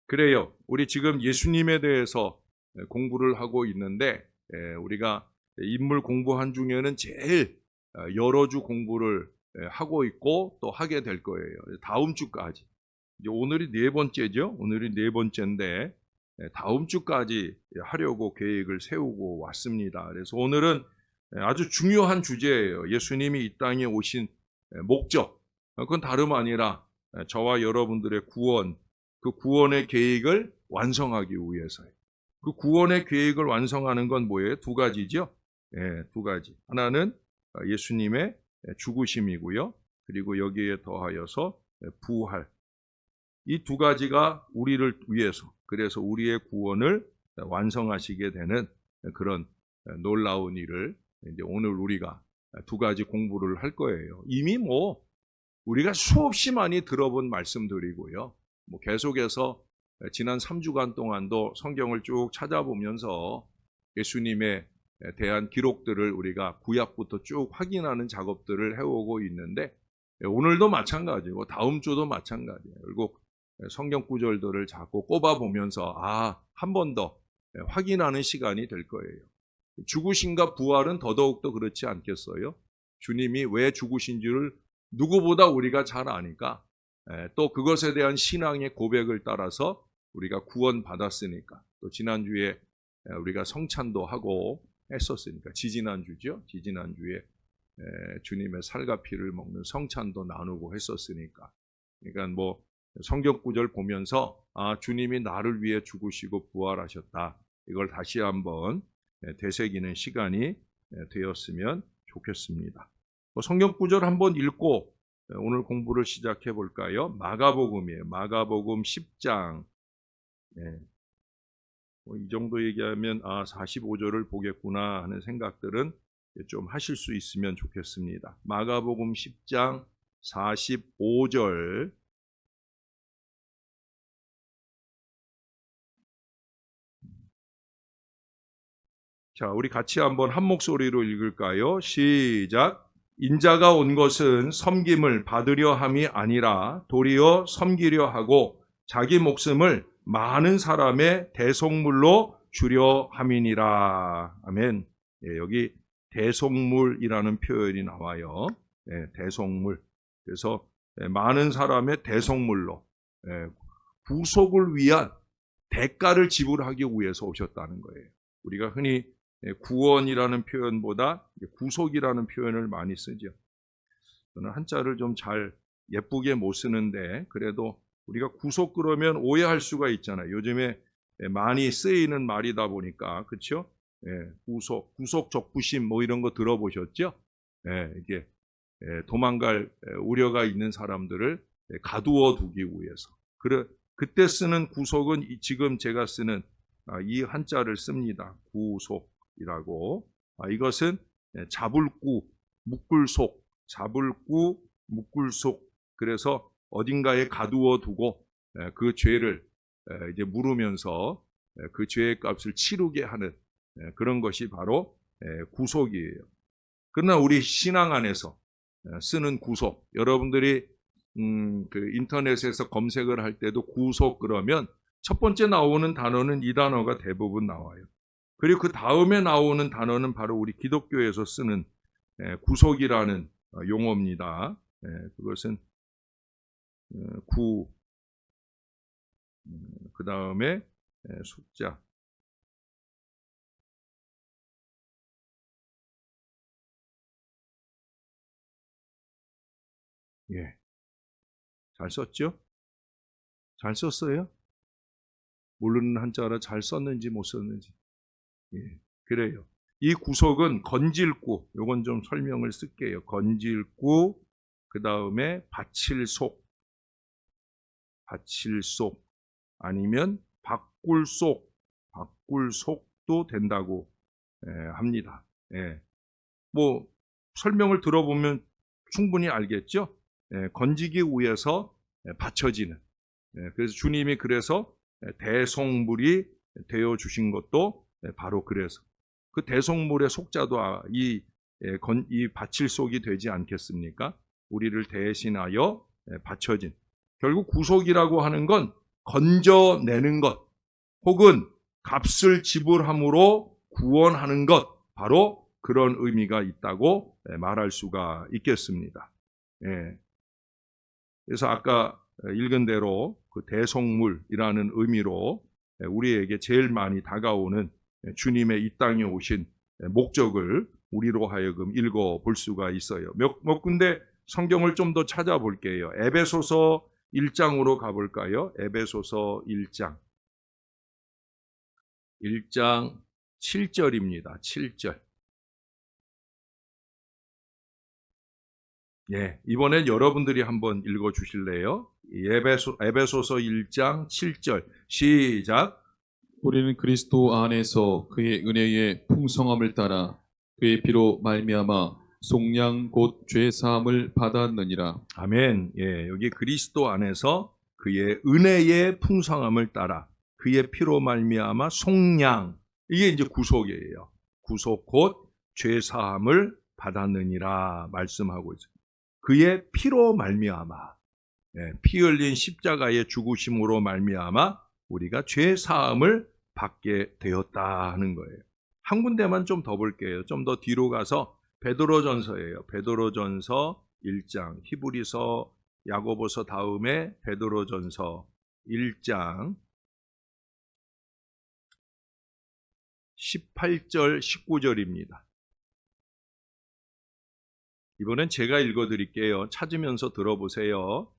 그래요. 우리 지금 예수님에 대해서 공부를 하고 있는데 우리가 인물 공부한 중에는 제일 여러 주 공부를 하고 있고 또 하게 될 거예요. 다음 주까지. 이제 오늘이 네 번째죠. 오늘이 네 번째인데 다음 주까지 하려고 계획을 세우고 왔습니다. 그래서 오늘은 아주 중요한 주제예요. 예수님이 이 땅에 오신 목적. 그건 다름 아니라 저와 여러분들의 구원, 그 구원의 계획을 완성하기 위해서예요. 그 구원의 계획을 완성하는 건 뭐예요? 두 가지죠. 두 가지. 하나는 예수님의 죽으심이고요. 그리고 여기에 더하여서 부활. 이 두 가지가 우리를 위해서, 그래서 우리의 구원을 완성하시게 되는 그런 놀라운 일을 이제 오늘 우리가 두 가지 공부를 할 거예요. 이미 우리가 수없이 많이 들어본 말씀들이고요. 계속해서 지난 3주간 동안도 성경을 쭉 찾아보면서 예수님에 대한 기록들을 우리가 구약부터 쭉 확인하는 작업들을 해오고 있는데 오늘도 마찬가지고 다음 주도 마찬가지예요. 결국 성경 구절들을 자꾸 꼽아보면서 한 번 더 확인하는 시간이 될 거예요. 죽으심과 부활은 더더욱더 그렇지 않겠어요? 주님이 왜 죽으신지를 누구보다 우리가 잘 아니까 또 그것에 대한 신앙의 고백을 따라서 우리가 구원받았으니까 또 지난주에 우리가 성찬도 하고 했었으니까 지지난주죠. 지지난주에 주님의 살과 피를 먹는 성찬도 나누고 했었으니까 그러니까 성경 구절 보면서 주님이 나를 위해 죽으시고 부활하셨다. 이걸 다시 한번 되새기는 시간이 되었으면 좋겠습니다. 성경 구절 한번 읽고 오늘 공부를 시작해 볼까요? 마가복음이에요. 마가복음 10장. 이 정도 얘기하면 45절을 보겠구나 하는 생각들은 좀 하실 수 있으면 좋겠습니다. 마가복음 10장 45절. 자, 우리 같이 한번 한 목소리로 읽을까요? 시작. 인자가 온 것은 섬김을 받으려 함이 아니라 도리어 섬기려 하고 자기 목숨을 많은 사람의 대속물로 주려 함이니라. 아멘. 여기 대속물이라는 표현이 나와요. 대속물. 그래서 많은 사람의 대속물로 구속을 위한 대가를 지불하기 위해서 오셨다는 거예요. 우리가 흔히 구원이라는 표현보다 구속이라는 표현을 많이 쓰죠. 저는 한자를 좀 잘 예쁘게 못 쓰는데 그래도 우리가 구속 그러면 오해할 수가 있잖아요. 요즘에 많이 쓰이는 말이다 보니까 그렇죠? 구속 적부심 이런 거 들어보셨죠? 이게 도망갈 우려가 있는 사람들을 가두어 두기 위해서. 그때 쓰는 구속은 지금 제가 쓰는 이 한자를 씁니다. 구속이라고. 이것은 잡을구, 묶을속, 잡을구, 묶을속. 그래서 어딘가에 가두어 두고 그 죄를 이제 물으면서 그 죄의 값을 치르게 하는 그런 것이 바로 구속이에요. 그러나 우리 신앙 안에서 쓰는 구속, 여러분들이 그 인터넷에서 검색을 할 때도 구속 그러면 첫 번째 나오는 단어는 이 단어가 대부분 나와요. 그리고 그 다음에 나오는 단어는 바로 우리 기독교에서 쓰는 구속이라는 용어입니다. 그것은 그 다음에 숫자. 잘 썼죠? 잘 썼어요? 모르는 한자라 잘 썼는지 못 썼는지. 그래요. 이 구속은 건질구, 요건 좀 설명을 쓸게요. 건질구, 그 다음에 받칠속, 아니면 바꿀속도 된다고 합니다. 설명을 들어보면 충분히 알겠죠? 건지기 위해서 받쳐지는. 그래서 주님이 그래서 대속물이 되어 주신 것도 바로 그래서 그 대속물의 속자도 이 받칠속이 되지 않겠습니까? 우리를 대신하여 받쳐진. 결국 구속이라고 하는 건 건져내는 것 혹은 값을 지불함으로 구원하는 것, 바로 그런 의미가 있다고 말할 수가 있겠습니다. 예. 그래서 아까 읽은 대로 그 대속물이라는 의미로 우리에게 제일 많이 다가오는 주님의 이 땅에 오신 목적을 우리로 하여금 읽어볼 수가 있어요. 몇 군데 성경을 좀 더 찾아볼게요. 에베소서 1장으로 가볼까요? 에베소서 1장 7절입니다. 7절. 예, 이번엔 여러분들이 한번 읽어 주실래요? 에베소서 1장 7절. 시작. 우리는 그리스도 안에서 그의 은혜의 풍성함을 따라 그의 피로 말미암아 속량 곧 죄 사함을 받았느니라. 아멘. 예, 여기 그리스도 안에서 그의 은혜의 풍성함을 따라 그의 피로 말미암아 속량, 이게 이제 구속이에요. 구속 곧 죄 사함을 받았느니라 말씀하고 있어요. 그의 피로 말미암아, 피 흘린 십자가의 죽으심으로 말미암아 우리가 죄 사함을 받게 되었다 하는 거예요. 한 군데만 좀 더 볼게요. 좀 더 뒤로 가서 베드로전서예요. 베드로전서 1장, 히브리서, 야고보서 다음에 베드로전서 1장 18절, 19절입니다. 이번엔 제가 읽어드릴게요. 찾으면서 들어보세요.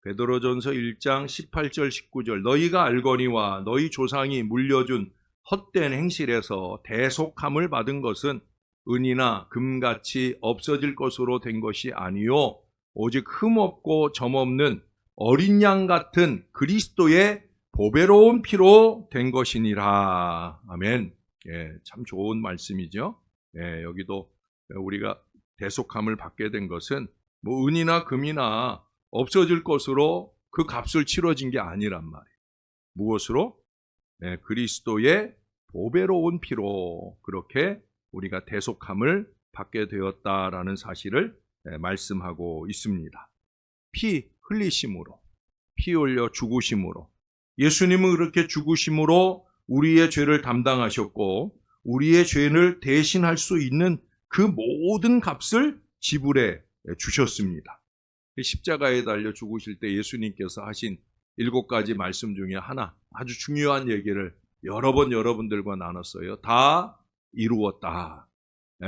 베드로전서 1장 18절 19절. 너희가 알거니와 너희 조상이 물려준 헛된 행실에서 대속함을 받은 것은 은이나 금같이 없어질 것으로 된 것이 아니요 오직 흠없고 점없는 어린 양 같은 그리스도의 보배로운 피로 된 것이니라. 아멘. 예, 참 좋은 말씀이죠. 예, 여기도 우리가 대속함을 받게 된 것은 뭐 은이나 금이나 없어질 것으로 그 값을 치러진 게 아니란 말이에요. 무엇으로? 네, 그리스도의 보배로운 피로 그렇게 우리가 대속함을 받게 되었다라는 사실을 말씀하고 있습니다. 피 흘리심으로, 피 흘려 죽으심으로, 예수님은 그렇게 죽으심으로 우리의 죄를 담당하셨고 우리의 죄를 대신할 수 있는 그 모든 값을 지불해 주셨습니다. 십자가에 달려 죽으실 때 예수님께서 하신 7가지 말씀 중에 하나, 아주 중요한 얘기를 여러 번 여러분들과 나눴어요. 다 이루었다.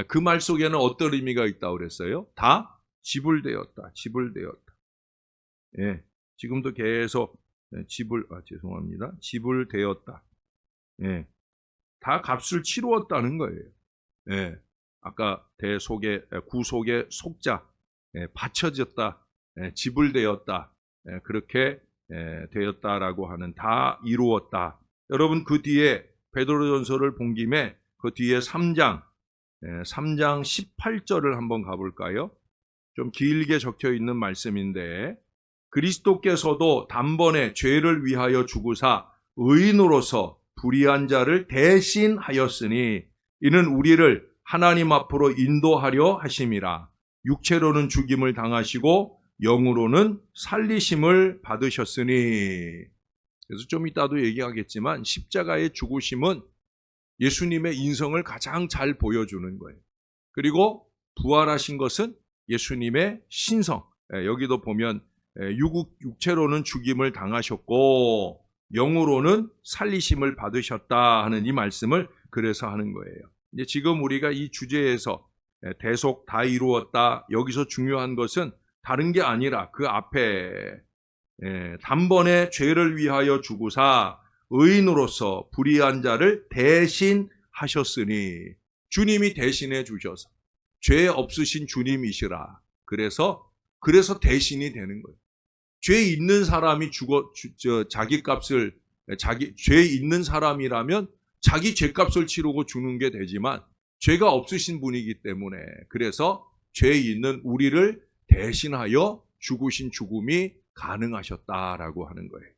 그 말 속에는 어떤 의미가 있다고 그랬어요? 다 지불되었다. 지불되었다. 예, 지금도 계속 지불되었다. 예, 다 값을 치루었다는 거예요. 예, 아까 구속의 속자, 바쳐졌다, 지불되었다, 그렇게 되었다라고 하는 다 이루었다. 여러분 그 뒤에 베드로전서를 본 김에 그 뒤에 3장 18절을 한번 가볼까요? 좀 길게 적혀 있는 말씀인데 그리스도께서도 단번에 죄를 위하여 죽으사 의인으로서 불의한 자를 대신하였으니 이는 우리를 하나님 앞으로 인도하려 하심이라. 육체로는 죽임을 당하시고 영으로는 살리심을 받으셨으니. 그래서 좀 이따도 얘기하겠지만 십자가의 죽으심은 예수님의 인성을 가장 잘 보여주는 거예요. 그리고 부활하신 것은 예수님의 신성. 여기도 보면 육체로는 죽임을 당하셨고 영으로는 살리심을 받으셨다 하는 이 말씀을 그래서 하는 거예요. 이제 지금 우리가 이 주제에서 대속 다 이루었다, 여기서 중요한 것은 다른 게 아니라 그 앞에 단번에 죄를 위하여 죽으사 의인으로서 불의한 자를 대신하셨으니, 주님이 대신해 주셔서 죄 없으신 주님이시라. 그래서 대신이 되는 거예요. 죄 있는 사람이 자기 값을, 죄 있는 사람이라면 자기 죄값을 치르고 죽는 게 되지만 죄가 없으신 분이기 때문에 그래서 죄 있는 우리를 대신하여 죽으신 죽음이 가능하셨다라고 하는 거예요.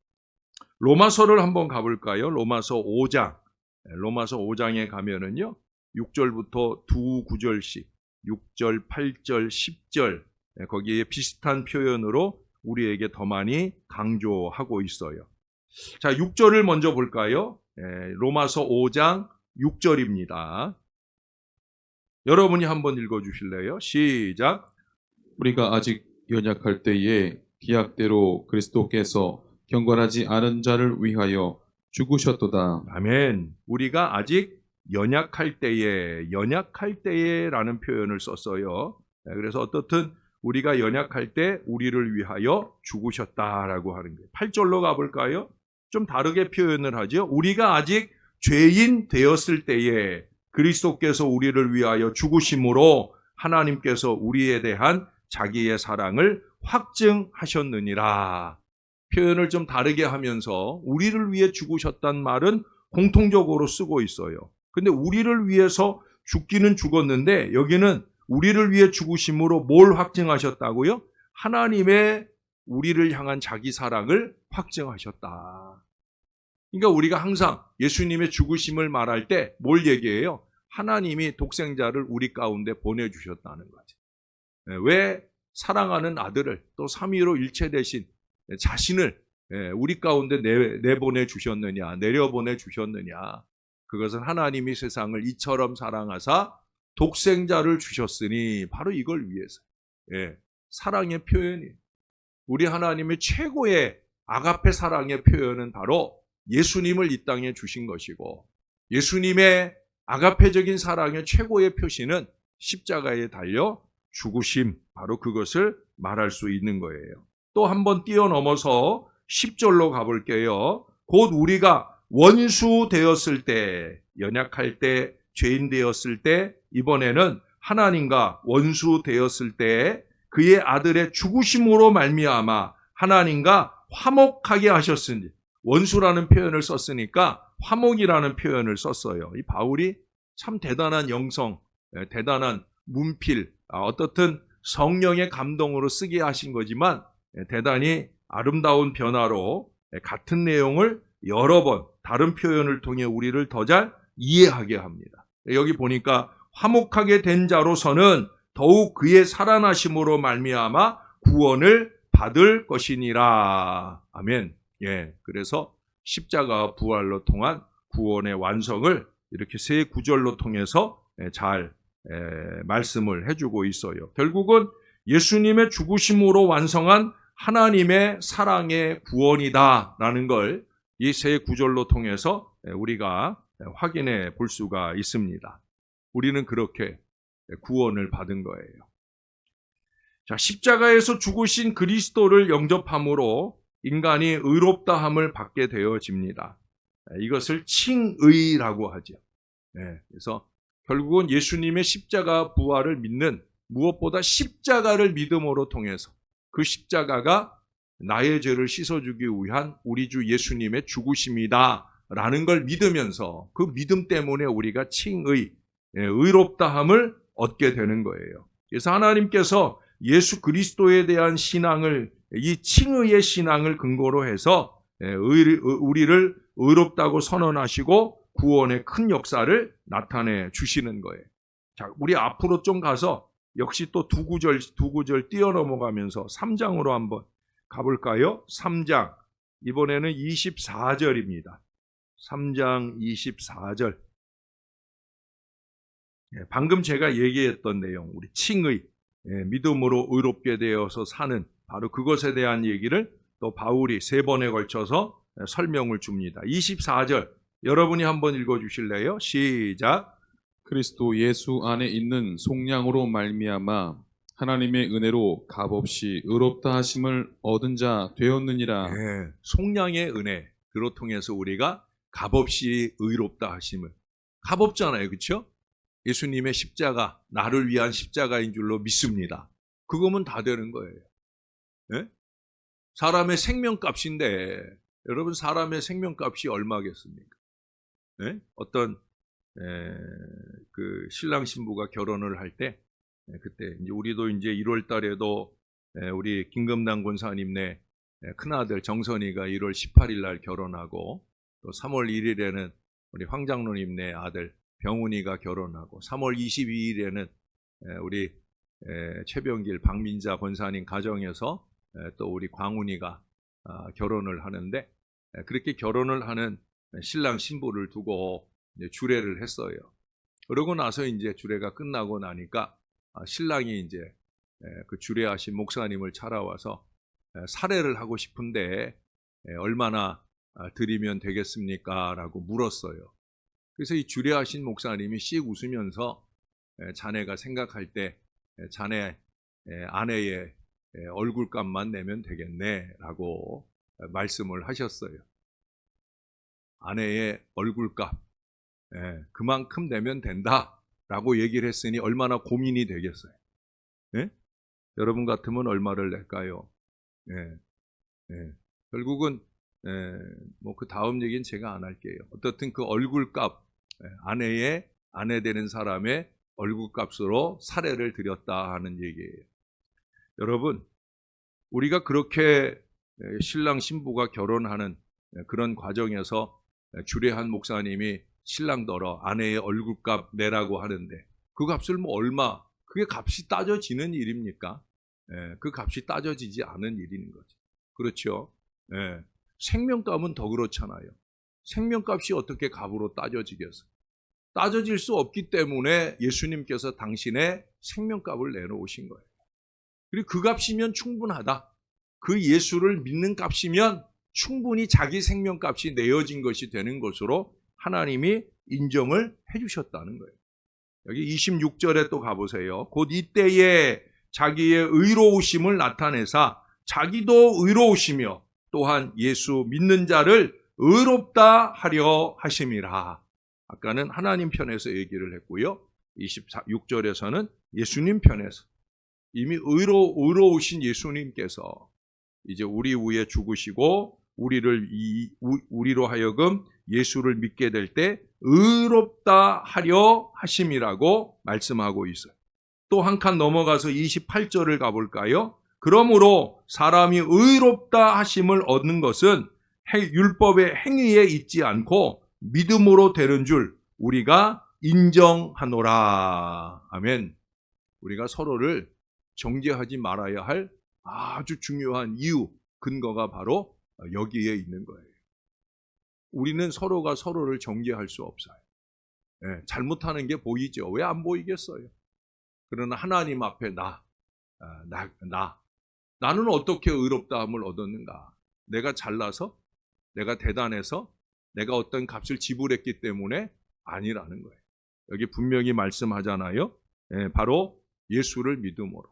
로마서를 한번 가볼까요? 로마서 5장. 로마서 5장에 가면은요, 6절부터 두 구절씩 6절, 8절, 10절 거기에 비슷한 표현으로 우리에게 더 많이 강조하고 있어요. 자, 6절을 먼저 볼까요? 로마서 5장 6절입니다. 여러분이 한번 읽어주실래요? 시작. 우리가 아직 연약할 때에 기약대로 그리스도께서 경건하지 않은 자를 위하여 죽으셨도다. 아멘. 우리가 아직 연약할 때에라는 표현을 썼어요. 그래서 어떻든 우리가 연약할 때 우리를 위하여 죽으셨다라고 하는 거예요. 8절로 가볼까요? 좀 다르게 표현을 하죠. 우리가 아직 죄인 되었을 때에 그리스도께서 우리를 위하여 죽으심으로 하나님께서 우리에 대한 자기의 사랑을 확증하셨느니라. 표현을 좀 다르게 하면서 우리를 위해 죽으셨단 말은 공통적으로 쓰고 있어요. 근데 우리를 위해서 죽기는 죽었는데 여기는 우리를 위해 죽으심으로 뭘 확증하셨다고요? 하나님의 우리를 향한 자기 사랑을 확증하셨다. 그러니까 우리가 항상 예수님의 죽으심을 말할 때 뭘 얘기해요? 하나님이 독생자를 우리 가운데 보내주셨다는 거죠. 왜 사랑하는 아들을 또 삼위로 일체되신 자신을 우리 가운데 내보내 주셨느냐, 내려보내 주셨느냐. 그것은 하나님이 세상을 이처럼 사랑하사 독생자를 주셨으니 바로 이걸 위해서. 사랑의 표현이에요. 우리 하나님의 최고의 아가페 사랑의 표현은 바로 예수님을 이 땅에 주신 것이고, 예수님의 아가페적인 사랑의 최고의 표시는 십자가에 달려 죽으심, 바로 그것을 말할 수 있는 거예요. 또 한 번 뛰어넘어서 10절로 가볼게요. 곧 우리가 원수 되었을 때, 연약할 때, 죄인 되었을 때, 이번에는 하나님과 원수 되었을 때 그의 아들의 죽으심으로 말미암아 하나님과 화목하게 하셨으니, 원수라는 표현을 썼으니까 화목이라는 표현을 썼어요. 이 바울이 참 대단한 영성, 대단한 문필, 어떻든 성령의 감동으로 쓰게 하신 거지만 대단히 아름다운 변화로 같은 내용을 여러 번 다른 표현을 통해 우리를 더 잘 이해하게 합니다. 여기 보니까 화목하게 된 자로서는 더욱 그의 살아나심으로 말미암아 구원을 받을 것이니라. 아멘. 그래서 십자가 부활로 통한 구원의 완성을 이렇게 세 구절로 통해서 잘 말씀을 해주고 있어요. 결국은 예수님의 죽으심으로 완성한 하나님의 사랑의 구원이다라는 걸 이 세 구절로 통해서 우리가 확인해 볼 수가 있습니다. 우리는 그렇게 구원을 받은 거예요. 자, 십자가에서 죽으신 그리스도를 영접함으로 인간이 의롭다함을 받게 되어집니다. 이것을 칭의라고 하죠. 그래서 결국은 예수님의 십자가 부활을 믿는, 무엇보다 십자가를 믿음으로 통해서 그 십자가가 나의 죄를 씻어주기 위한 우리 주 예수님의 죽으심이다라는 걸 믿으면서 그 믿음 때문에 우리가 칭의, 의롭다함을 얻게 되는 거예요. 그래서 하나님께서 예수 그리스도에 대한 신앙을, 이 칭의의 신앙을 근거로 해서 우리를 의롭다고 선언하시고 구원의 큰 역사를 나타내 주시는 거예요. 자, 우리 앞으로 좀 가서 역시 또 두 구절 뛰어넘어가면서 3장으로 한번 가볼까요? 3장, 이번에는 24절입니다. 3장 24절. 방금 제가 얘기했던 내용, 우리 칭의, 믿음으로 의롭게 되어서 사는 바로 그것에 대한 얘기를 또 바울이 세 번에 걸쳐서 설명을 줍니다. 24절, 여러분이 한번 읽어주실래요? 시작. 그리스도 예수 안에 있는 속량으로 말미암아 하나님의 은혜로 값없이 의롭다 하심을 얻은 자 되었느니라. 속량의 은혜, 그로 통해서 우리가 값없이 의롭다 하심을, 값없잖아요, 그렇죠? 예수님의 십자가, 나를 위한 십자가인 줄로 믿습니다. 그거면 다 되는 거예요. 사람의 생명값인데, 여러분, 사람의 생명값이 얼마겠습니까? 어떤 그 신랑 신부가 결혼을 할 때, 그때 이제 우리도 이제 1월 달에도 우리 김금남 권사님네 큰아들 정선이가 1월 18일 날 결혼하고, 또 3월 1일에는 우리 황장로님네 아들 병훈이가 결혼하고, 3월 22일에는 우리 최병길 박민자 권사님 가정에서 또 우리 광훈이가 결혼을 하는데, 그렇게 결혼을 하는 신랑 신부를 두고 이제 주례를 했어요. 그러고 나서 이제 주례가 끝나고 나니까 신랑이 이제 그 주례하신 목사님을 찾아와서 살해를 하고 싶은데 얼마나 드리면 되겠습니까? 라고 물었어요. 그래서 이 주례하신 목사님이 씩 웃으면서 자네가 생각할 때 자네 아내의 얼굴값만 내면 되겠네 라고 말씀을 하셨어요. 아내의 얼굴값 그만큼 내면 된다 라고 얘기를 했으니 얼마나 고민이 되겠어요. 예? 여러분 같으면 얼마를 낼까요? 결국은 뭐 그 다음 얘기는 제가 안 할게요. 어떻든 그 얼굴값 아내 되는 사람의 얼굴값으로 살해를 드렸다 하는 얘기예요. 여러분, 우리가 그렇게 신랑 신부가 결혼하는 그런 과정에서 주례한 목사님이 신랑더러 아내의 얼굴값 내라고 하는데 그 값을 뭐 얼마, 그게 값이 따져지는 일입니까? 그 값이 따져지지 않은 일인 거죠. 그렇죠? 생명값은 더 그렇잖아요. 생명값이 어떻게 값으로 따져지겠어요? 따져질 수 없기 때문에 예수님께서 당신의 생명값을 내놓으신 거예요. 그리고 그 값이면 충분하다. 그 예수를 믿는 값이면 충분히 자기 생명값이 내어진 것이 되는 것으로 하나님이 인정을 해주셨다는 거예요. 여기 26절에 또 가보세요. 곧 이때에 자기의 의로우심을 나타내사 자기도 의로우시며 또한 예수 믿는 자를 의롭다 하려 하심이라. 아까는 하나님 편에서 얘기를 했고요. 26절에서는 예수님 편에서 이미 의로우신 예수님께서 이제 우리 위에 죽으시고 우리로 하여금 예수를 믿게 될 때 의롭다 하려 하심이라고 말씀하고 있어요. 또 한 칸 넘어가서 28절을 가볼까요? 그러므로 사람이 의롭다 하심을 얻는 것은 율법의 행위에 있지 않고 믿음으로 되는 줄 우리가 인정하노라. 아멘. 우리가 서로를 정죄하지 말아야 할 아주 중요한 이유, 근거가 바로 여기에 있는 거예요. 우리는 서로가 서로를 정죄할 수 없어요. 잘못하는 게 보이죠. 왜 안 보이겠어요? 그러나 하나님 앞에 나는 어떻게 의롭다함을 얻었는가? 내가 잘나서? 내가 대단해서? 내가 어떤 값을 지불했기 때문에 아니라는 거예요. 여기 분명히 말씀하잖아요. 바로 예수를 믿음으로.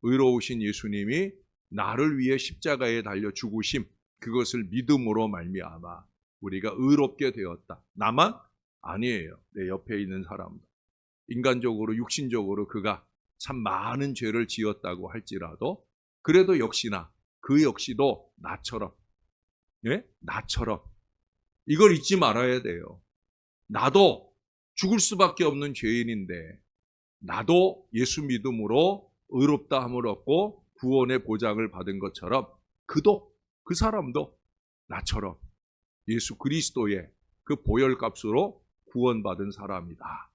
의로우신 예수님이 나를 위해 십자가에 달려 죽으심, 그것을 믿음으로 말미암아 우리가 의롭게 되었다. 나만? 아니에요. 내 옆에 있는 사람도. 인간적으로 육신적으로 그가 참 많은 죄를 지었다고 할지라도 그래도 역시나 그 역시도 나처럼 나처럼 이걸 잊지 말아야 돼요. 나도 죽을 수밖에 없는 죄인인데 나도 예수 믿음으로 의롭다함을 얻고 구원의 보장을 받은 것처럼 그 사람도 나처럼 예수 그리스도의 그 보혈값으로 구원받은 사람이다.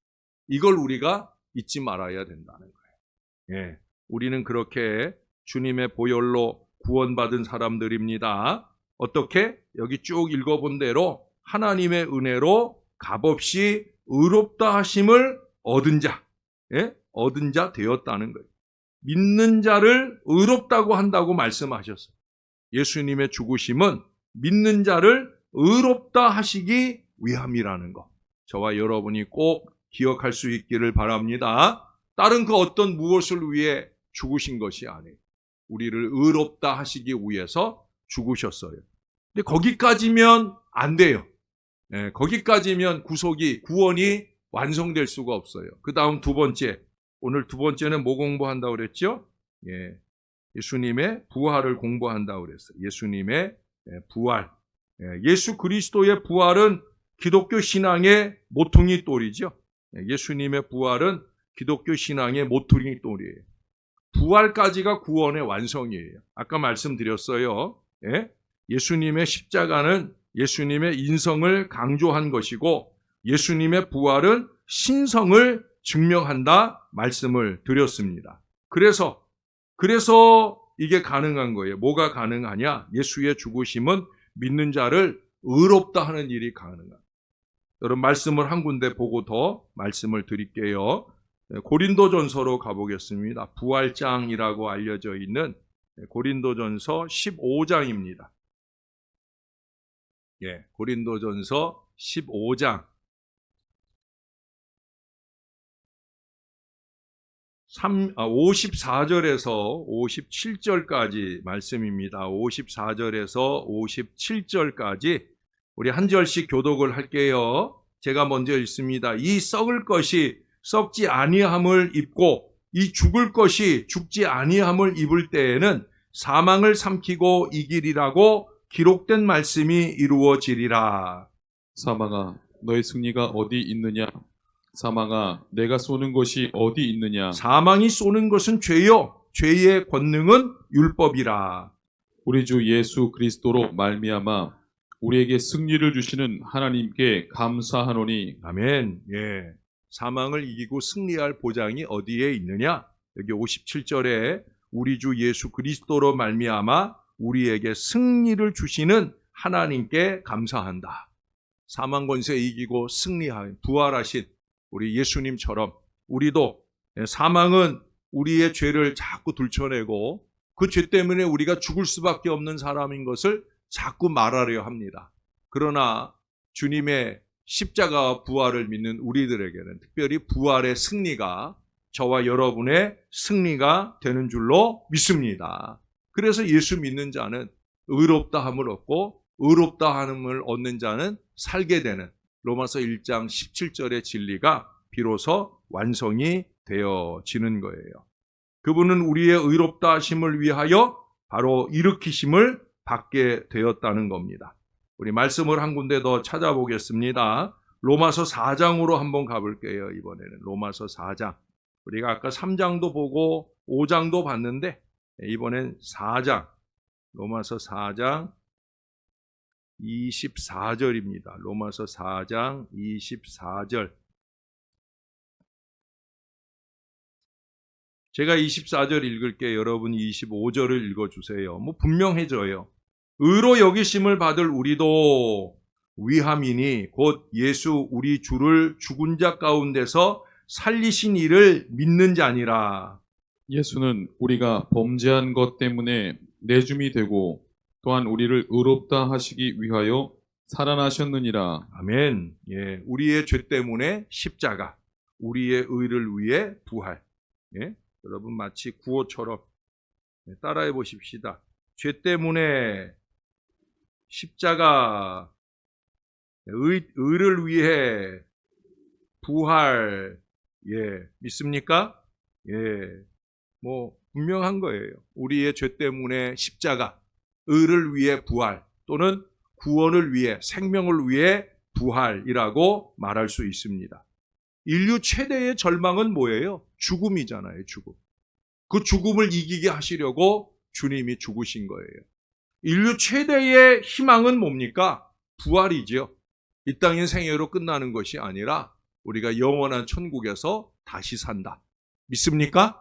이걸 우리가 잊지 말아야 된다는 거예요. 우리는 그렇게 주님의 보혈로 구원받은 사람들입니다. 어떻게? 여기 쭉 읽어본 대로 하나님의 은혜로 값없이 의롭다 하심을 얻은 자 되었다는 거예요. 믿는 자를 의롭다고 한다고 말씀하셨어요. 예수님의 죽으심은 믿는 자를 의롭다 하시기 위함이라는 거. 저와 여러분이 꼭 기억할 수 있기를 바랍니다. 다른 그 어떤 무엇을 위해 죽으신 것이 아니에요. 우리를 의롭다 하시기 위해서 죽으셨어요. 근데 거기까지면 안 돼요. 거기까지면 구원이 완성될 수가 없어요. 그 다음 두 번째, 오늘 두 번째는 뭐 공부한다고 그랬죠? 예수님의 부활을 공부한다고 그랬어요. 예수님의 부활. 예수 그리스도의 부활은 기독교 신앙의 모퉁이 돌이죠. 예수님의 부활은 기독교 신앙의 모퉁이 돌이에요. 부활까지가 구원의 완성이에요. 아까 말씀드렸어요. 예수님의 십자가는 예수님의 인성을 강조한 것이고 예수님의 부활은 신성을 증명한다 말씀을 드렸습니다. 그래서 이게 가능한 거예요. 뭐가 가능하냐? 예수의 죽으심은 믿는 자를 의롭다 하는 일이 가능합니다. 여러분 말씀을 한 군데 보고 더 말씀을 드릴게요. 고린도전서로 가보겠습니다. 부활장이라고 알려져 있는 고린도전서 15장입니다. 예, 고린도전서 15장 54절에서 57절까지 말씀입니다. 54절에서 57절까지 우리 한 절씩 교독을 할게요. 제가 먼저 읽습니다. 이 썩을 것이 썩지 아니함을 입고 이 죽을 것이 죽지 아니함을 입을 때에는 사망을 삼키고 이기리라고 기록된 말씀이 이루어지리라. 사망아, 너의 승리가 어디 있느냐? 사망아, 내가 쏘는 것이 어디 있느냐? 사망이 쏘는 것은 죄요, 죄의 권능은 율법이라. 우리 주 예수 그리스도로 말미암아 우리에게 승리를 주시는 하나님께 감사하노니. 아멘. 예. 사망을 이기고 승리할 보장이 어디에 있느냐? 여기 57절에 우리 주 예수 그리스도로 말미암아 우리에게 승리를 주시는 하나님께 감사한다. 사망 권세 이기고 승리하신 부활하신 우리 예수님처럼 우리도 사망은 우리의 죄를 자꾸 들춰내고 그 죄 때문에 우리가 죽을 수밖에 없는 사람인 것을 자꾸 말하려 합니다. 그러나 주님의 십자가와 부활을 믿는 우리들에게는 특별히 부활의 승리가 저와 여러분의 승리가 되는 줄로 믿습니다. 그래서 예수 믿는 자는 의롭다함을 얻고 의롭다함을 얻는 자는 살게 되는 로마서 1장 17절의 진리가 비로소 완성이 되어지는 거예요. 그분은 우리의 의롭다 하심을 위하여 바로 일으키심을 받게 되었다는 겁니다. 우리 말씀을 한 군데 더 찾아보겠습니다. 로마서 4장으로 한번 가볼게요. 이번에는 로마서 4장. 우리가 아까 3장도 보고 5장도 봤는데 이번엔 4장, 로마서 4장 24절입니다. 로마서 4장 24절. 제가 24절 읽을게요. 여러분 25절을 읽어주세요. 뭐 분명해져요. 의로 여기심을 받을 우리도 위함이니 곧 예수 우리 주를 죽은 자 가운데서 살리신 이를 믿는 자니라. 예수는 우리가 범죄한 것 때문에 내줌이 되고 또한 우리를 의롭다 하시기 위하여 살아나셨느니라. 아멘. 예, 우리의 죄 때문에 십자가, 우리의 의를 위해 부활. 예, 여러분 마치 구호처럼 따라해 보십시다. 죄 때문에 십자가, 의를 위해 부활. 예, 믿습니까? 예, 뭐 분명한 거예요. 우리의 죄 때문에 십자가, 의를 위해 부활 또는 구원을 위해 생명을 위해 부활이라고 말할 수 있습니다. 인류 최대의 절망은 뭐예요? 죽음이잖아요. 죽음. 그 죽음을 이기게 하시려고 주님이 죽으신 거예요. 인류 최대의 희망은 뭡니까? 부활이지요. 이 땅의 생애로 끝나는 것이 아니라 우리가 영원한 천국에서 다시 산다. 믿습니까?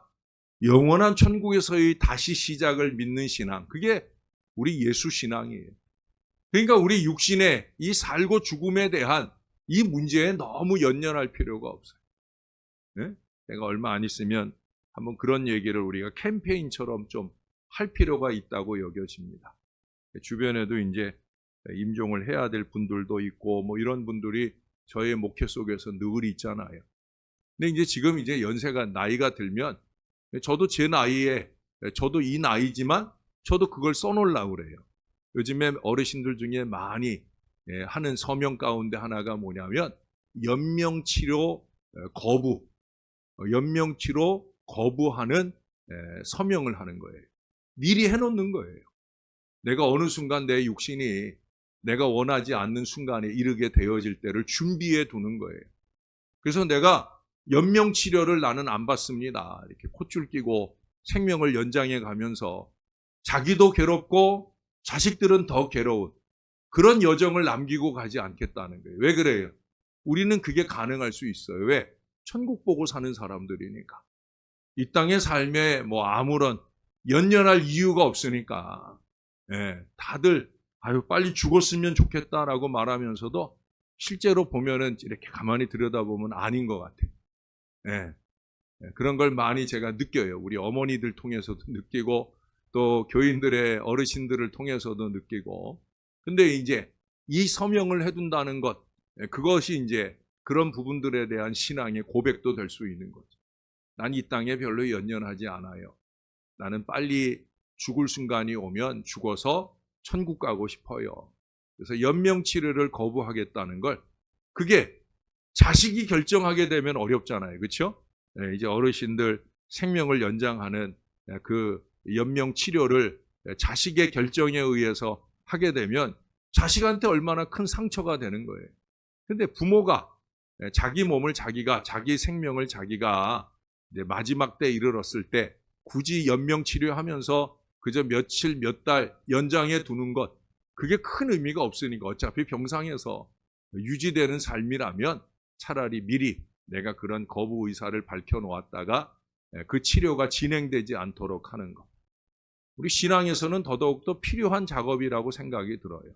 영원한 천국에서의 다시 시작을 믿는 신앙, 그게 우리 예수 신앙이에요. 그러니까 우리 육신의 이 살고 죽음에 대한 이 문제에 너무 연연할 필요가 없어요. 네? 내가 얼마 안 있으면 한번 그런 얘기를 우리가 캠페인처럼 좀 할 필요가 있다고 여겨집니다. 주변에도 이제 임종을 해야 될 분들도 있고 뭐 이런 분들이 저의 목회 속에서 늘 있잖아요. 근데 이제 지금 이제 연세가 나이가 들면 저도 제 나이에 저도 이 나이지만 저도 그걸 써놓으려고 그래요. 요즘에 어르신들 중에 많이 하는 서명 가운데 하나가 뭐냐면 연명치료 거부, 연명치료 거부하는 서명을 하는 거예요. 미리 해놓는 거예요. 내가 어느 순간 내 육신이 내가 원하지 않는 순간에 이르게 되어질 때를 준비해 두는 거예요. 그래서 내가 연명치료를 나는 안 받습니다. 이렇게 콧줄 끼고 생명을 연장해 가면서 자기도 괴롭고 자식들은 더 괴로운 그런 여정을 남기고 가지 않겠다는 거예요. 왜 그래요? 우리는 그게 가능할 수 있어요. 왜? 천국 보고 사는 사람들이니까. 이 땅의 삶에 뭐 아무런 연연할 이유가 없으니까. 예, 다들 아유, 빨리 죽었으면 좋겠다라고 말하면서도 실제로 보면은 이렇게 가만히 들여다보면 아닌 것 같아요. 예. 그런 걸 많이 제가 느껴요. 우리 어머니들 통해서도 느끼고 또 교인들의 어르신들을 통해서도 느끼고. 근데 이제 이 서명을 해둔다는 것, 그것이 이제 그런 부분들에 대한 신앙의 고백도 될 수 있는 거죠. 난 이 땅에 별로 연연하지 않아요. 나는 빨리 죽을 순간이 오면 죽어서 천국 가고 싶어요. 그래서 연명치료를 거부하겠다는 걸, 그게 자식이 결정하게 되면 어렵잖아요. 그렇죠? 이제 어르신들 생명을 연장하는 그 연명치료를 자식의 결정에 의해서 하게 되면 자식한테 얼마나 큰 상처가 되는 거예요. 근데 부모가 자기 몸을 자기가, 자기 생명을 자기가 이제 마지막 때 이르렀을 때 굳이 연명치료하면서 그저 며칠, 몇 달 연장해 두는 것, 그게 큰 의미가 없으니까 어차피 병상에서 유지되는 삶이라면 차라리 미리 내가 그런 거부 의사를 밝혀놓았다가 그 치료가 진행되지 않도록 하는 것. 우리 신앙에서는 더더욱더 필요한 작업이라고 생각이 들어요.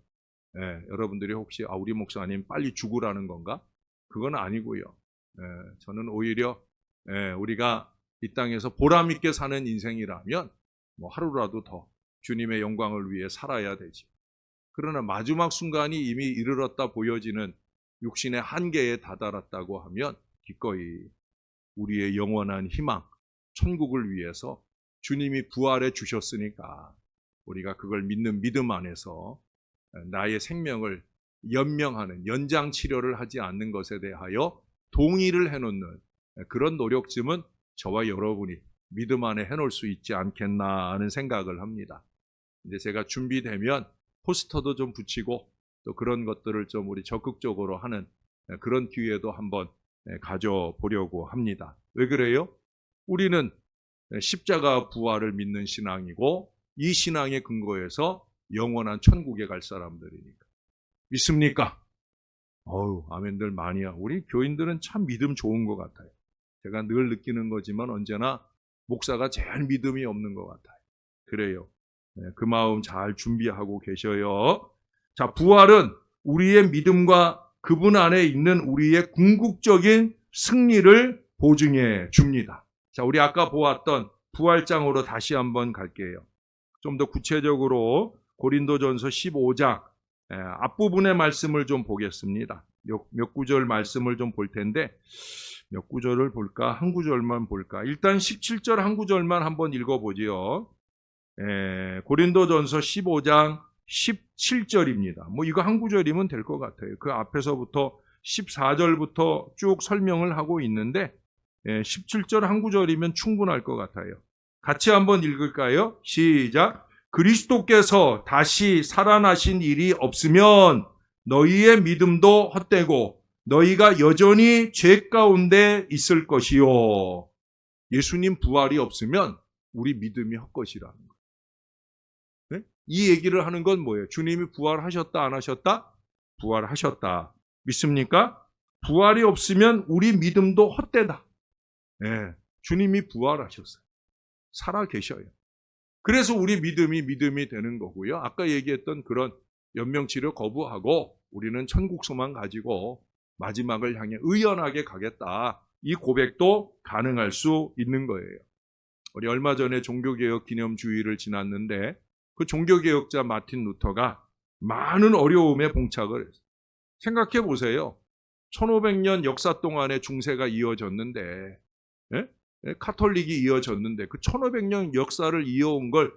여러분들이 혹시 우리 목사님 빨리 죽으라는 건가? 그건 아니고요. 저는 오히려 우리가 이 땅에서 보람 있게 사는 인생이라면 뭐 하루라도 더 주님의 영광을 위해 살아야 되지. 그러나 마지막 순간이 이미 이르렀다 보여지는 육신의 한계에 다다랐다고 하면 기꺼이 우리의 영원한 희망, 천국을 위해서 주님이 부활해 주셨으니까 우리가 그걸 믿는 믿음 안에서 나의 생명을 연명하는 연장 치료를 하지 않는 것에 대하여 동의를 해놓는 그런 노력쯤은 저와 여러분이 믿음 안에 해놓을 수 있지 않겠나 하는 생각을 합니다. 이제 제가 준비되면 포스터도 좀 붙이고 또 그런 것들을 좀 우리 적극적으로 하는 그런 기회도 한번 가져보려고 합니다. 왜 그래요? 우리는 십자가 부활을 믿는 신앙이고 이 신앙의 근거에서 영원한 천국에 갈 사람들이니까. 믿습니까? 어우, 아멘들 많이야. 우리 교인들은 참 믿음 좋은 것 같아요. 제가 늘 느끼는 거지만 언제나 목사가 제일 믿음이 없는 것 같아요. 그래요. 그 마음 잘 준비하고 계셔요. 자, 부활은 우리의 믿음과 그분 안에 있는 우리의 궁극적인 승리를 보증해 줍니다. 자, 우리 아까 보았던 부활장으로 다시 한번 갈게요. 좀 더 구체적으로 고린도전서 15장 앞부분의 말씀을 좀 보겠습니다. 몇 구절 말씀을 좀 볼 텐데 몇 구절을 볼까? 한 구절만 볼까? 일단 17절 한 구절만 한번 읽어보지요. 고린도전서 15장 17절입니다. 뭐 이거 한 구절이면 될 것 같아요. 그 앞에서부터 14절부터 쭉 설명을 하고 있는데 17절 한 구절이면 충분할 것 같아요. 같이 한번 읽을까요? 시작. 그리스도께서 다시 살아나신 일이 없으면 너희의 믿음도 헛되고 너희가 여전히 죄 가운데 있을 것이요. 예수님 부활이 없으면 우리 믿음이 헛것이라는 거예요. 네? 이 얘기를 하는 건 뭐예요? 주님이 부활하셨다 안 하셨다? 부활하셨다. 믿습니까? 부활이 없으면 우리 믿음도 헛되다. 네, 주님이 부활하셨어요. 살아 계셔요. 그래서 우리 믿음이 되는 거고요. 아까 얘기했던 그런 연명치료 거부하고 우리는 천국 소망 가지고 마지막을 향해 의연하게 가겠다. 이 고백도 가능할 수 있는 거예요. 우리 얼마 전에 종교개혁 기념주의를 지났는데 그 종교개혁자 마틴 루터가 많은 어려움에 봉착을 했어요. 생각해 보세요. 1500년 역사 동안에 중세가 이어졌는데 카톨릭이 이어졌는데 그 1500년 역사를 이어온 걸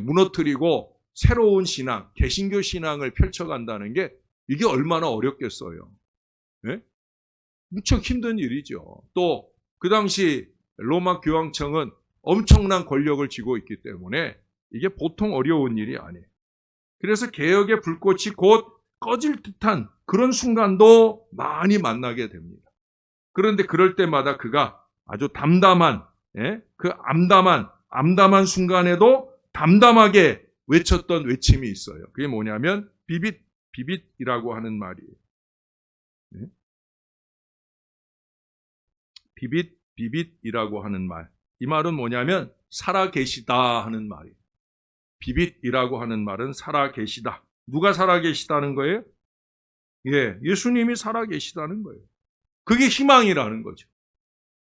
무너뜨리고 새로운 신앙, 개신교 신앙을 펼쳐간다는 게 이게 얼마나 어렵겠어요. 무척 힘든 일이죠. 또 그 당시 로마 교황청은 엄청난 권력을 쥐고 있기 때문에 이게 보통 어려운 일이 아니에요. 그래서 개혁의 불꽃이 곧 꺼질 듯한 그런 순간도 많이 만나게 됩니다. 그런데 그럴 때마다 그가 아주 담담한, 그 암담한 순간에도 담담하게 외쳤던 외침이 있어요. 그게 뭐냐면 비빗이라고 하는 말이에요. 비빗이라고 하는 말. 이 말은 뭐냐면 살아 계시다 하는 말이에요. 비빗이라고 하는 말은 살아 계시다. 누가 살아계시다는 거예요? 예, 예수님이 살아계시다는 거예요. 그게 희망이라는 거죠.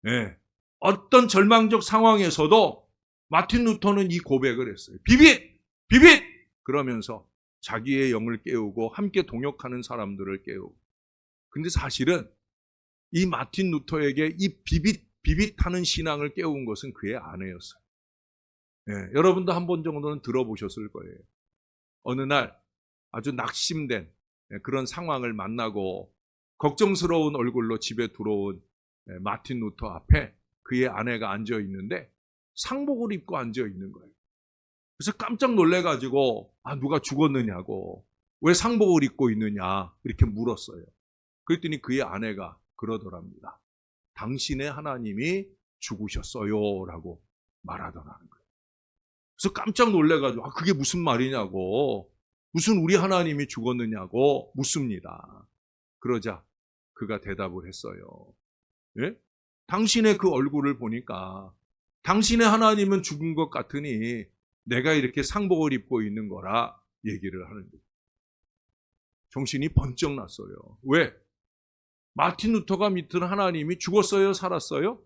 예, 어떤 절망적 상황에서도 마틴 루터는 이 고백을 했어요. 비빗! 비빗! 그러면서 자기의 영을 깨우고 함께 동역하는 사람들을 깨우고. 근데 사실은 이 마틴 루터에게 이 비빗하는 신앙을 깨운 것은 그의 아내였어요. 예, 여러분도 한 번 정도는 들어보셨을 거예요. 어느 날 아주 낙심된 그런 상황을 만나고 걱정스러운 얼굴로 집에 들어온 마틴 루터 앞에 그의 아내가 앉아 있는데 상복을 입고 앉아 있는 거예요. 그래서 깜짝 놀래가지고 누가 죽었느냐고, 왜 상복을 입고 있느냐 이렇게 물었어요. 그랬더니 그의 아내가 그러더랍니다. 당신의 하나님이 죽으셨어요 라고 말하더라는 거예요. 그래서 깜짝 놀래가지고 그게 무슨 말이냐고, 무슨 우리 하나님이 죽었느냐고 묻습니다. 그러자 그가 대답을 했어요. 예? 당신의 그 얼굴을 보니까 당신의 하나님은 죽은 것 같으니 내가 이렇게 상복을 입고 있는 거라 얘기를 하는 거예요. 정신이 번쩍 났어요. 왜? 마틴 루터가 믿던 하나님이 죽었어요? 살았어요?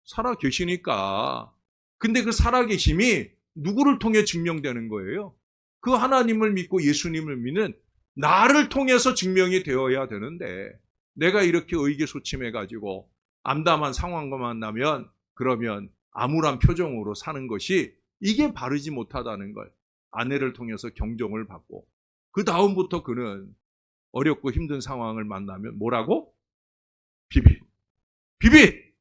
살아 계시니까. 근데 그 살아 계심이 누구를 통해 증명되는 거예요? 그 하나님을 믿고 예수님을 믿는 나를 통해서 증명이 되어야 되는데, 내가 이렇게 의기소침해가지고 암담한 상황과 만나면 그러면 암울한 표정으로 사는 것이 이게 바르지 못하다는 걸 아내를 통해서 경종을 받고, 그 다음부터 그는 어렵고 힘든 상황을 만나면 뭐라고? 비빗, 비빗,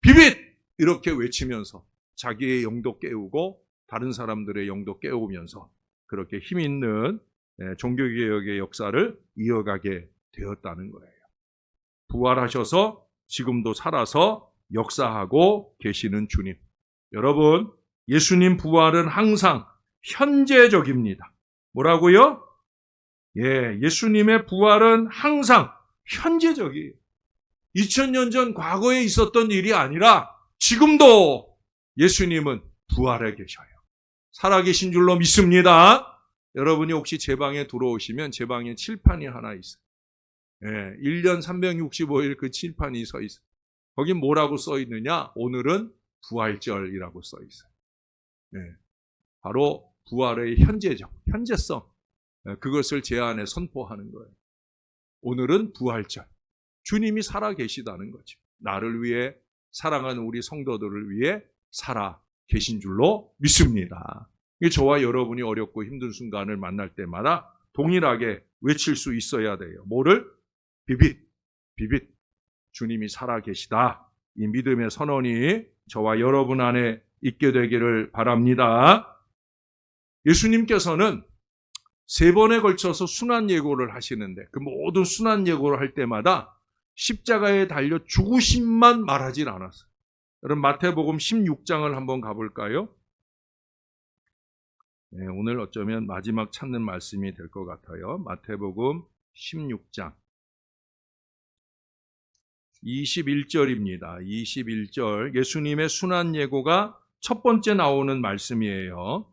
비빗! 이렇게 외치면서 자기의 영도 깨우고 다른 사람들의 영도 깨우면서 그렇게 힘 있는 종교개혁의 역사를 이어가게 되었다는 거예요. 부활하셔서 지금도 살아서 역사하고 계시는 주님. 여러분, 예수님 부활은 항상 현재적입니다. 뭐라고요? 예, 예수님의 부활은 항상 현재적이에요. 2000년 전 과거에 있었던 일이 아니라 지금도 예수님은 부활해 계셔요. 살아계신 줄로 믿습니다. 여러분이 혹시 제 방에 들어오시면 제 방에 칠판이 하나 있어요. 예, 1년 365일 그 칠판이 서 있어요. 거기 뭐라고 써 있느냐? 오늘은 부활절이라고 써 있어요. 예, 바로 부활의 현재성. 그것을 제 안에 선포하는 거예요. 오늘은 부활절. 주님이 살아 계시다는 거죠. 나를 위해, 사랑하는 우리 성도들을 위해 살아 계신 줄로 믿습니다. 저와 여러분이 어렵고 힘든 순간을 만날 때마다 동일하게 외칠 수 있어야 돼요. 뭐를? 비빗. 주님이 살아 계시다. 이 믿음의 선언이 저와 여러분 안에 있게 되기를 바랍니다. 예수님께서는 3번에 걸쳐서 순환예고를 하시는데 그 모든 순환예고를 할 때마다 십자가에 달려 죽으심만 말하진 않았어요. 여러분 마태복음 16장을 한번 가볼까요? 네, 오늘 어쩌면 마지막 찾는 말씀이 될 것 같아요. 마태복음 16장 21절입니다. 21절 예수님의 순환예고가 첫 번째 나오는 말씀이에요.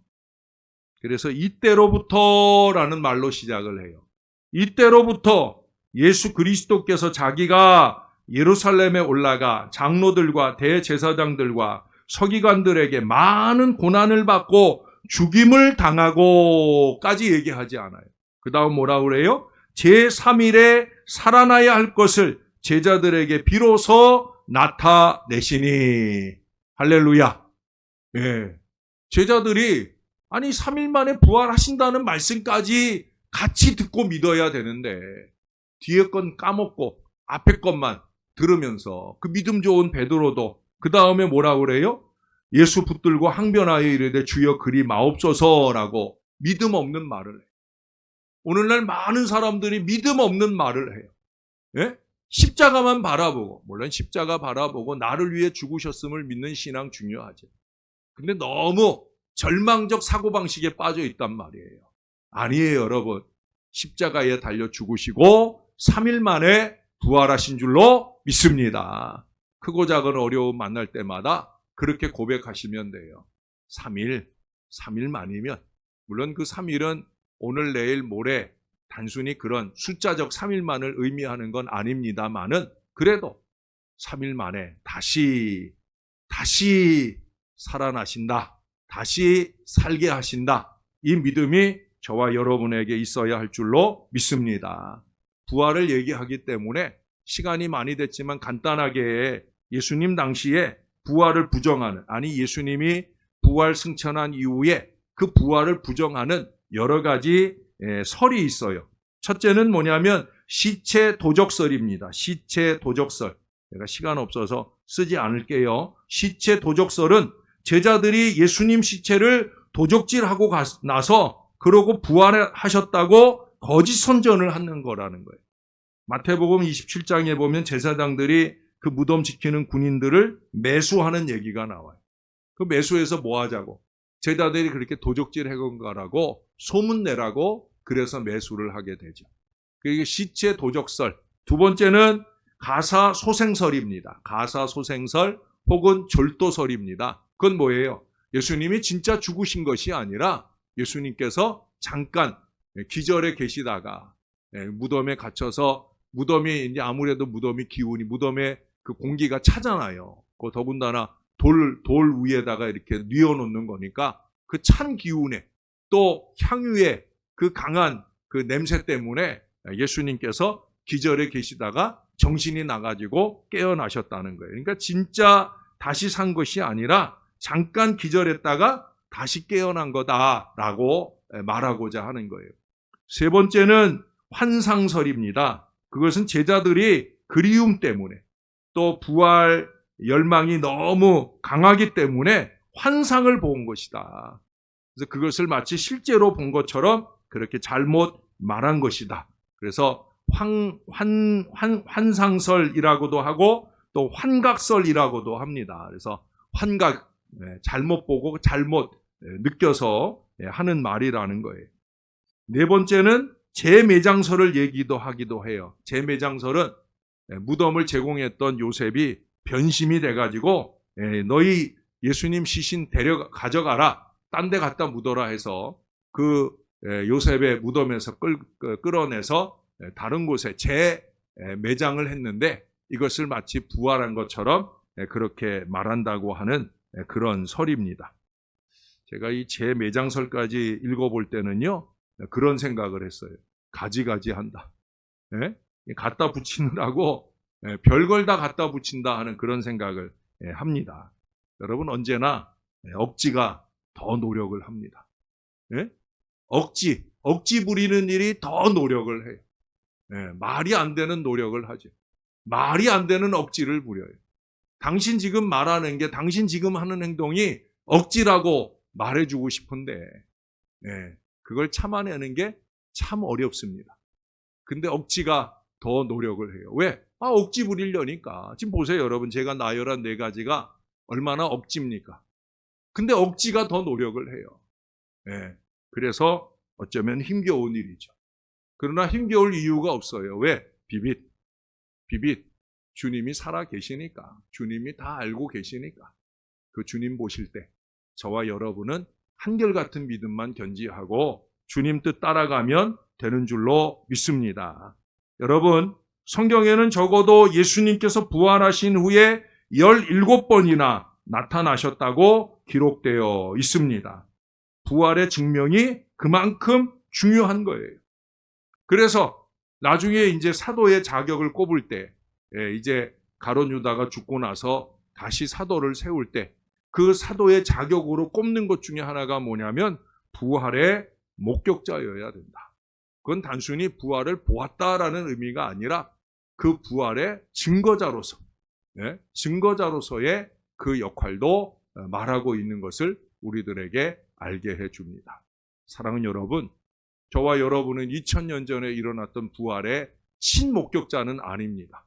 그래서 이때로부터라는 말로 시작을 해요. 이때로부터 예수 그리스도께서 자기가 예루살렘에 올라가 장로들과 대제사장들과 서기관들에게 많은 고난을 받고 죽임을 당하고까지 얘기하지 않아요. 그 다음 뭐라고 그래요? 제3일에 살아나야 할 것을 제자들에게 비로소 나타내시니. 할렐루야. 예. 제자들이 3일 만에 부활하신다는 말씀까지 같이 듣고 믿어야 되는데 뒤에 건 까먹고 앞에 것만 들으면서 그 믿음 좋은 베드로도 그 다음에 뭐라고 그래요? 예수 붙들고 항변하여 이르되 주여 그리 마옵소서라고 믿음 없는 말을 해요. 오늘날 많은 사람들이 믿음 없는 말을 해요. 예? 십자가만 바라보고, 물론 십자가 바라보고 나를 위해 죽으셨음을 믿는 신앙 중요하죠. 근데 너무 절망적 사고방식에 빠져 있단 말이에요. 아니에요, 여러분. 십자가에 달려 죽으시고 3일 만에 부활하신 줄로 믿습니다. 크고 작은 어려움 만날 때마다 그렇게 고백하시면 돼요. 3일 만이면, 물론 그 3일은 오늘, 내일, 모레 단순히 그런 숫자적 3일만을 의미하는 건 아닙니다만은 그래도 3일 만에 다시 살아나신다. 다시 살게 하신다. 이 믿음이 저와 여러분에게 있어야 할 줄로 믿습니다. 부활을 얘기하기 때문에 시간이 많이 됐지만 간단하게 예수님 당시에 부활을 부정하는, 아니 예수님이 부활 승천한 이후에 그 부활을 부정하는 여러 가지 설이 있어요. 첫째는 뭐냐면 시체 도적설입니다. 시체 도적설. 내가 시간 없어서 쓰지 않을게요. 시체 도적설은 제자들이 예수님 시체를 도적질하고 나서 그러고 부활하셨다고 거짓 선전을 하는 거라는 거예요. 마태복음 27장에 보면 제사장들이 그 무덤 지키는 군인들을 매수하는 얘기가 나와요. 그 매수해서 뭐 하자고? 제자들이 그렇게 도적질해 건 거라고 소문내라고 그래서 매수를 하게 되죠. 그게 시체 도적설. 두 번째는 가사소생설입니다. 가사소생설 혹은 절도설입니다. 그건 뭐예요? 예수님이 진짜 죽으신 것이 아니라 예수님께서 잠깐 기절에 계시다가 무덤에 갇혀서 무덤이 이제 아무래도 무덤이 기운이 무덤에 그 공기가 차잖아요. 그 더군다나 돌 위에다가 이렇게 뉘어놓는 거니까 그 찬 기운에 또 향유의 그 강한 그 냄새 때문에 예수님께서 기절에 계시다가 정신이 나가지고 깨어나셨다는 거예요. 그러니까 진짜 다시 산 것이 아니라 잠깐 기절했다가 다시 깨어난 거다라고 말하고자 하는 거예요. 세 번째는 환상설입니다. 그것은 제자들이 그리움 때문에 또 부활 열망이 너무 강하기 때문에 환상을 본 것이다. 그래서 그것을 마치 실제로 본 것처럼 그렇게 잘못 말한 것이다. 그래서 환상설이라고도 하고 또 환각설이라고도 합니다. 그래서 환각, 잘못 보고 잘못 느껴서 하는 말이라는 거예요. 네 번째는 재매장설을 얘기도 하기도 해요. 재매장설은 무덤을 제공했던 요셉이 변심이 돼가지고 너희 예수님 시신 가져가라. 딴 데 갖다 묻어라 해서 그 요셉의 무덤에서 끌어내서 다른 곳에 재매장을 했는데 이것을 마치 부활한 것처럼 그렇게 말한다고 하는 그런 설입니다. 제가 이 재매장설까지 읽어볼 때는요, 그런 생각을 했어요. 가지가지 한다. 갖다 붙이느라고 별걸 다 갖다 붙인다 하는 그런 생각을 합니다. 여러분 언제나 억지가 더 노력을 합니다. 억지 부리는 일이 더 노력을 해요. 말이 안 되는 노력을 하죠. 말이 안 되는 억지를 부려요. 당신 지금 말하는 게, 당신 지금 하는 행동이 억지라고 말해주고 싶은데, 그걸 참아내는 게 참 어렵습니다. 근데 억지가 더 노력을 해요. 왜? 억지 부리려니까. 지금 보세요, 여러분. 제가 나열한 4가지가 얼마나 억지입니까? 근데 억지가 더 노력을 해요. 그래서 어쩌면 힘겨운 일이죠. 그러나 힘겨울 이유가 없어요. 왜? 비빗. 주님이 살아 계시니까. 주님이 다 알고 계시니까. 그 주님 보실 때 저와 여러분은 한결같은 믿음만 견지하고 주님 뜻 따라가면 되는 줄로 믿습니다. 여러분, 성경에는 적어도 예수님께서 부활하신 후에 17번이나 나타나셨다고 기록되어 있습니다. 부활의 증명이 그만큼 중요한 거예요. 그래서 나중에 이제 사도의 자격을 꼽을 때, 이제 가룟 유다가 죽고 나서 다시 사도를 세울 때 그 사도의 자격으로 꼽는 것 중에 하나가 뭐냐면 부활의 목격자여야 된다. 그건 단순히 부활을 보았다라는 의미가 아니라 그 부활의 증거자로서, 증거자로서의 그 역할도 말하고 있는 것을 우리들에게 알게 해줍니다. 사랑하는 여러분, 저와 여러분은 2000년 전에 일어났던 부활의 친목격자는 아닙니다.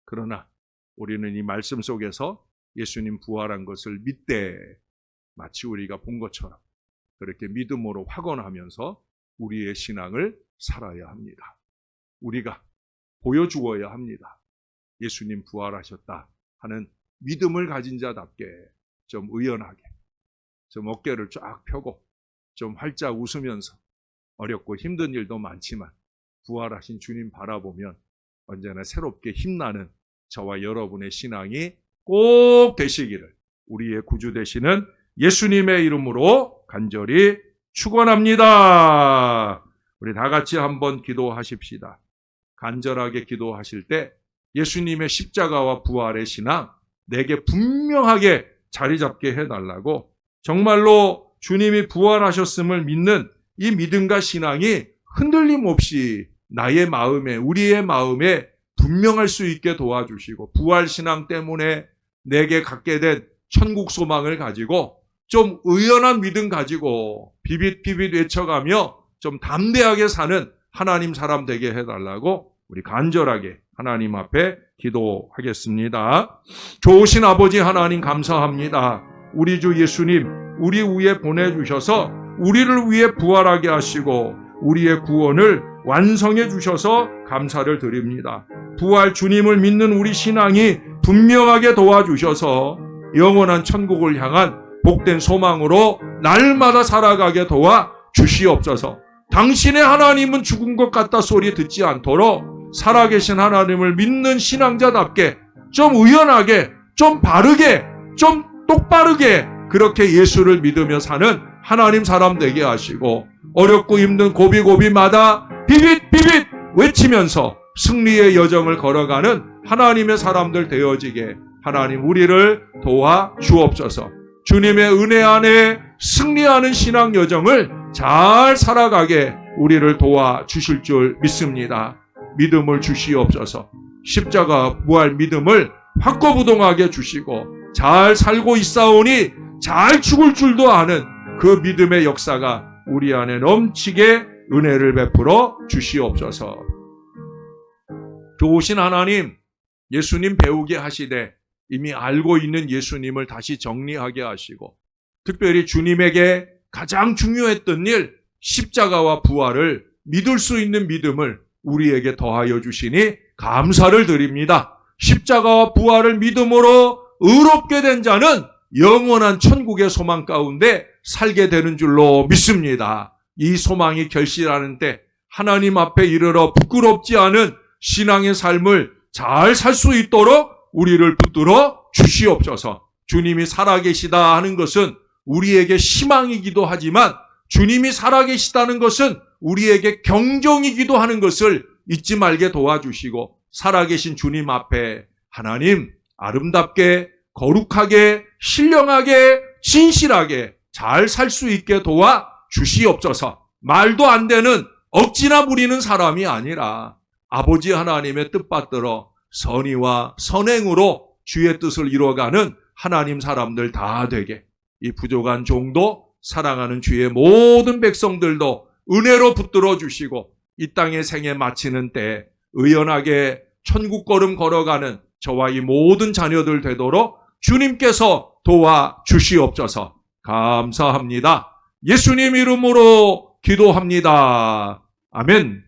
그러나 우리는 이 말씀 속에서 예수님 부활한 것을 믿되 마치 우리가 본 것처럼 그렇게 믿음으로 확언하면서 우리의 신앙을 살아야 합니다. 우리가 보여주어야 합니다. 예수님 부활하셨다 하는 믿음을 가진 자답게 좀 의연하게, 좀 어깨를 쫙 펴고 좀 활짝 웃으면서 어렵고 힘든 일도 많지만 부활하신 주님 바라보면 언제나 새롭게 힘나는 저와 여러분의 신앙이 꼭 되시기를 우리의 구주 되시는 예수님의 이름으로 간절히 축원합니다. 우리 다 같이 한번 기도하십시다. 간절하게 기도하실 때 예수님의 십자가와 부활의 신앙 내게 분명하게 자리 잡게 해달라고, 정말로 주님이 부활하셨음을 믿는 이 믿음과 신앙이 흔들림 없이 나의 마음에, 우리의 마음에 분명할 수 있게 도와주시고, 부활신앙 때문에 내게 갖게 된 천국 소망을 가지고 좀 의연한 믿음 가지고 비빗비빗 외쳐가며 좀 담대하게 사는 하나님 사람 되게 해달라고 우리 간절하게 하나님 앞에 기도하겠습니다. 좋으신 아버지 하나님 감사합니다. 우리 주 예수님 우리 위에 보내주셔서 우리를 위해 부활하게 하시고 우리의 구원을 완성해 주셔서 감사를 드립니다. 부활 주님을 믿는 우리 신앙이 분명하게 도와주셔서 영원한 천국을 향한 복된 소망으로 날마다 살아가게 도와 주시옵소서. 당신의 하나님은 죽은 것 같다 소리 듣지 않도록 살아계신 하나님을 믿는 신앙자답게 좀 의연하게, 좀 바르게, 좀 똑바르게 그렇게 예수를 믿으며 사는 하나님 사람 되게 하시고, 어렵고 힘든 고비고비마다 비빗비빗 외치면서 승리의 여정을 걸어가는 하나님의 사람들 되어지게 하나님 우리를 도와 주옵소서. 주님의 은혜 안에 승리하는 신앙 여정을 잘 살아가게 우리를 도와 주실 줄 믿습니다. 믿음을 주시옵소서. 십자가 부활 믿음을 확고부동하게 주시고 잘 살고 있사오니 잘 죽을 줄도 아는 그 믿음의 역사가 우리 안에 넘치게 은혜를 베풀어 주시옵소서. 좋으신 하나님, 예수님 배우게 하시되 이미 알고 있는 예수님을 다시 정리하게 하시고, 특별히 주님에게 가장 중요했던 일, 십자가와 부활을 믿을 수 있는 믿음을 우리에게 더하여 주시니 감사를 드립니다. 십자가와 부활을 믿음으로 의롭게 된 자는 영원한 천국의 소망 가운데 살게 되는 줄로 믿습니다. 이 소망이 결실하는 때 하나님 앞에 이르러 부끄럽지 않은 신앙의 삶을 잘 살 수 있도록 우리를 붙들어 주시옵소서. 주님이 살아계시다 하는 것은 우리에게 희망이기도 하지만 주님이 살아계시다는 것은 우리에게 경종이기도 하는 것을 잊지 말게 도와주시고, 살아계신 주님 앞에 하나님 아름답게 거룩하게 신령하게 진실하게 잘 살 수 있게 도와 주시옵소서. 말도 안 되는 억지나 부리는 사람이 아니라 아버지 하나님의 뜻받들어 선의와 선행으로 주의 뜻을 이루어가는 하나님 사람들 다 되게, 이 부족한 종도 사랑하는 주의 모든 백성들도 은혜로 붙들어 주시고 이 땅의 생애 마치는 때 의연하게 천국 걸음 걸어가는 저와 이 모든 자녀들 되도록 주님께서 도와 주시옵소서. 감사합니다. 예수님 이름으로 기도합니다. 아멘.